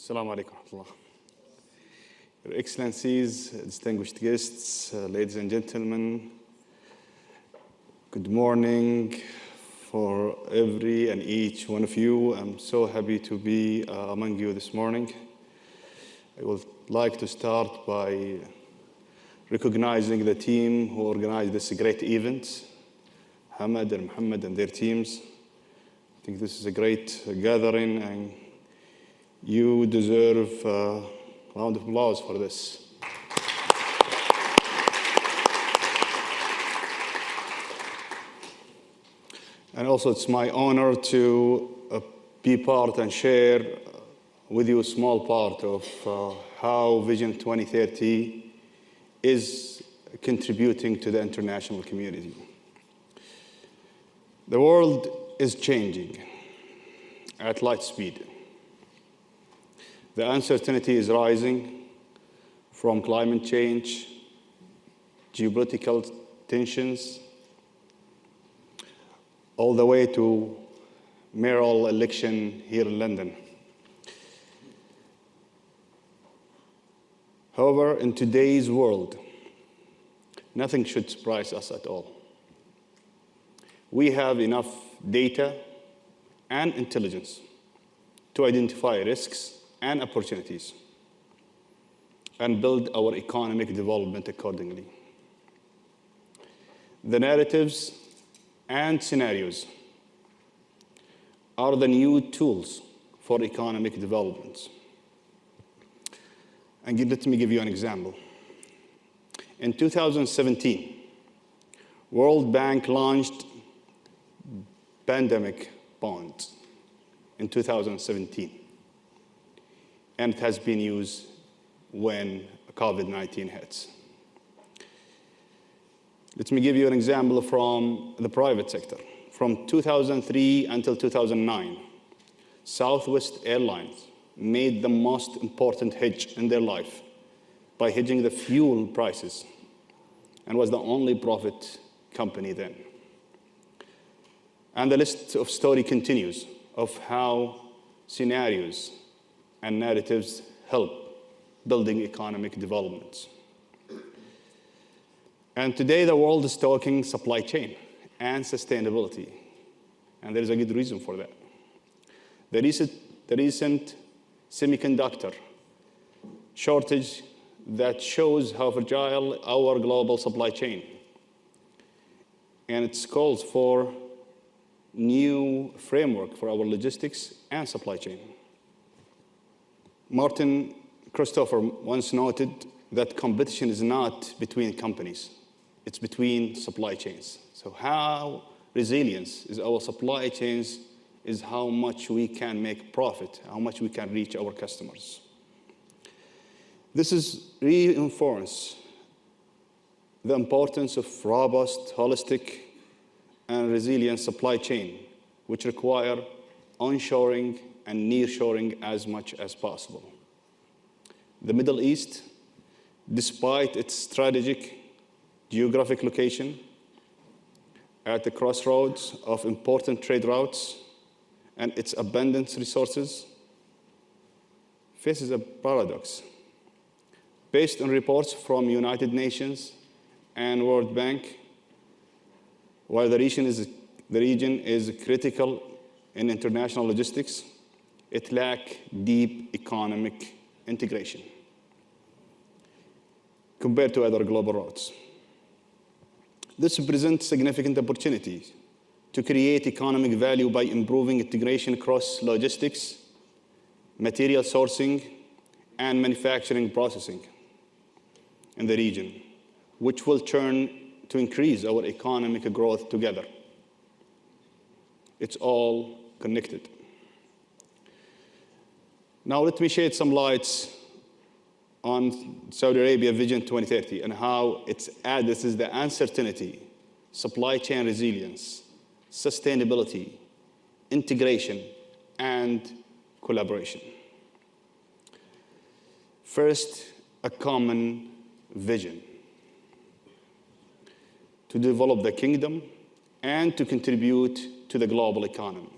Assalamu alaikum wa rahmatullah. Your Excellencies, distinguished guests, ladies and gentlemen, good morning for every and each one of you. I'm so happy to be among you this morning. I would like to start by recognizing the team who organized this great event, Hamad and Muhammad and their teams. I think this is a great gathering, and you deserve a round of applause for this. And also, it's my honor to be part and share with you a small part of how Vision 2030 is contributing to the international community. The world is changing at light speed. The uncertainty is rising from climate change, geopolitical tensions, all the way to mayoral election here in London. However, in today's world, nothing should surprise us at all. We have enough data and intelligence to identify risks and opportunities and build our economic development accordingly. The narratives and scenarios are the new tools for economic development. And let me give you an example. In 2017, World Bank launched pandemic bonds in 2017. And it has been used when COVID-19 hits. Let me give you an example from the private sector. From 2003 until 2009, Southwest Airlines made the most important hedge in their life by hedging the fuel prices and was the only profit company then. And the list of story continues of how scenarios and narratives help building economic development. And today the world is talking supply chain and sustainability, and there is a good reason for that. The recent semiconductor shortage that shows how fragile our global supply chain, and it calls for new framework for our logistics and supply chain. Martin Christopher once noted that competition is not between companies, it's between supply chains. So how resilient is our supply chains is how much we can make profit, how much we can reach our customers. This is reinforce the importance of robust, holistic, and resilient supply chain, which require onshoring and nearshoring as much as possible. The Middle East, despite its strategic geographic location at the crossroads of important trade routes and its abundant resources, faces a paradox. Based on reports from United Nations and World Bank, while the region is critical in international logistics, it lacks deep economic integration compared to other global routes. This presents significant opportunities to create economic value by improving integration across logistics, material sourcing, and manufacturing processing in the region, which will turn to increase our economic growth together. It's all connected. Now let me shed some lights on Saudi Arabia Vision 2030 and how it's addresses the uncertainty, supply chain resilience, sustainability, integration, and collaboration. First, a common vision to develop the kingdom and to contribute to the global economy.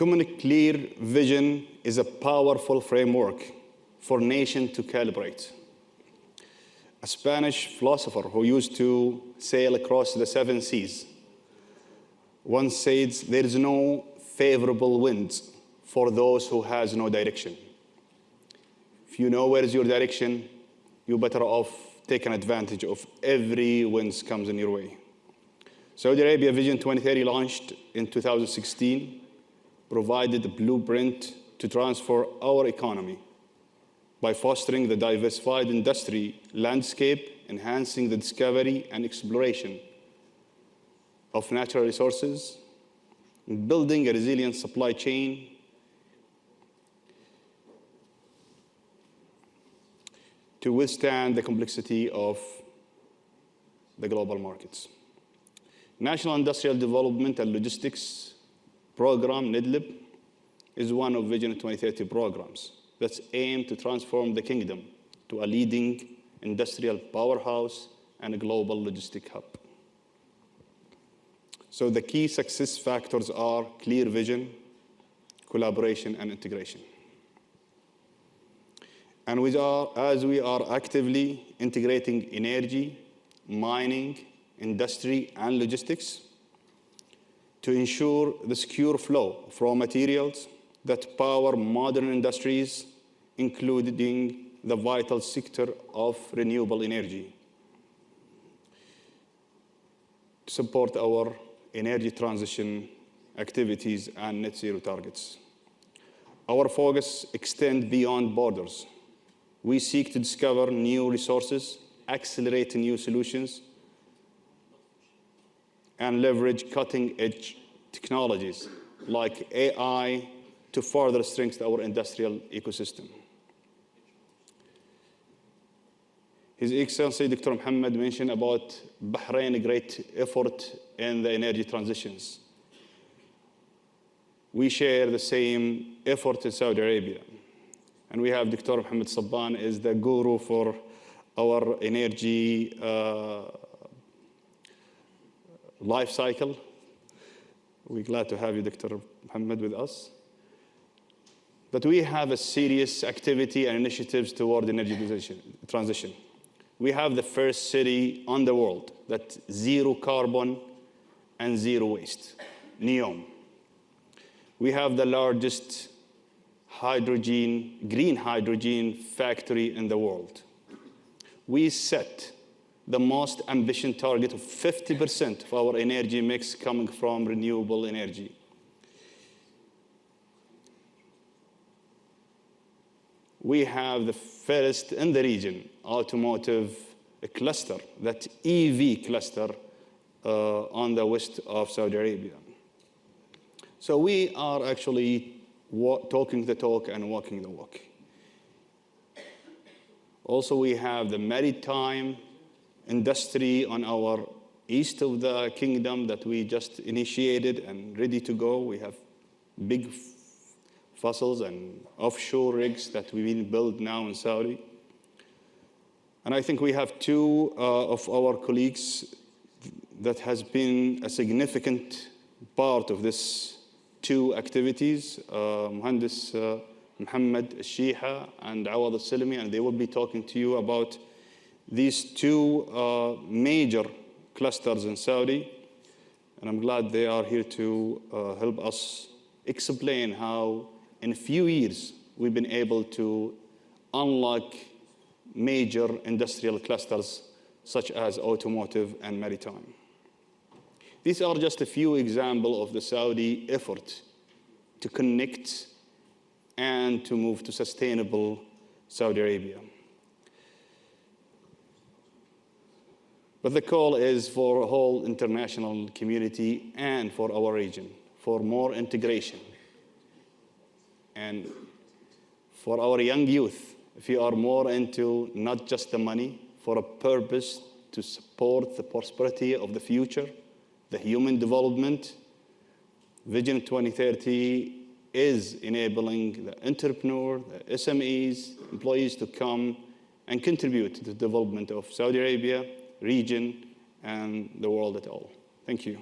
common clear vision is a powerful framework for nations to calibrate. A Spanish philosopher who used to sail across the 7 seas once said, there is no favorable wind for those who has no direction. If you know where is your direction, you're better off taking advantage of every wind comes in your way. Saudi Arabia Vision 2030 launched in 2016, provided a blueprint to transform our economy by fostering the diversified industry landscape, enhancing the discovery and exploration of natural resources, and building a resilient supply chain to withstand the complexity of the global markets. National Industrial Development and Logistics Program, NIDLP, is one of Vision 2030 programs that's aimed to transform the kingdom to a leading industrial powerhouse and a global logistic hub. So the key success factors are clear vision, collaboration, and integration. And as we are actively integrating energy, mining, industry, and logistics to ensure the secure flow of raw materials that power modern industries, including the vital sector of renewable energy, to support our energy transition activities and net zero targets. Our focus extends beyond borders. We seek to discover new resources, accelerate new solutions, and leverage cutting-edge technologies like AI to further strengthen our industrial ecosystem. His Excellency Dr. Mohammed mentioned about Bahrain's great effort in the energy transitions. We share the same effort in Saudi Arabia. And we have Dr. Mohammed Sabban is the guru for our energy life cycle. We're glad to have you, Dr. Mohammed, with us. But we have a serious activity and initiatives toward energy transition. We have the first city on the world that's zero carbon and zero waste, NEOM. We have the largest green hydrogen factory in the world. We set the most ambitious target of 50% of our energy mix coming from renewable energy. We have the first in the region automotive cluster, that EV cluster on the west of Saudi Arabia. So we are actually talking the talk and walking the walk. Also, we have the maritime industry on our east of the kingdom that we just initiated and ready to go. We have big vessels and offshore rigs that we will build now in Saudi. And I think we have two of our colleagues that has been a significant part of this two activities, Muhandis Mohammed Al-Shiha and Awad Al-Salami, and they will be talking to you about these two major clusters in Saudi. And I'm glad they are here to help us explain how in a few years we've been able to unlock major industrial clusters such as automotive and maritime. These are just a few examples of the Saudi effort to connect and to move to sustainable Saudi Arabia. But the call is for a whole international community and for our region, for more integration. And for our young youth, if you are more into not just the money, for a purpose to support the prosperity of the future, the human development, Vision 2030 is enabling the entrepreneur, the SMEs, employees to come and contribute to the development of Saudi Arabia, region, and the world at all. Thank you.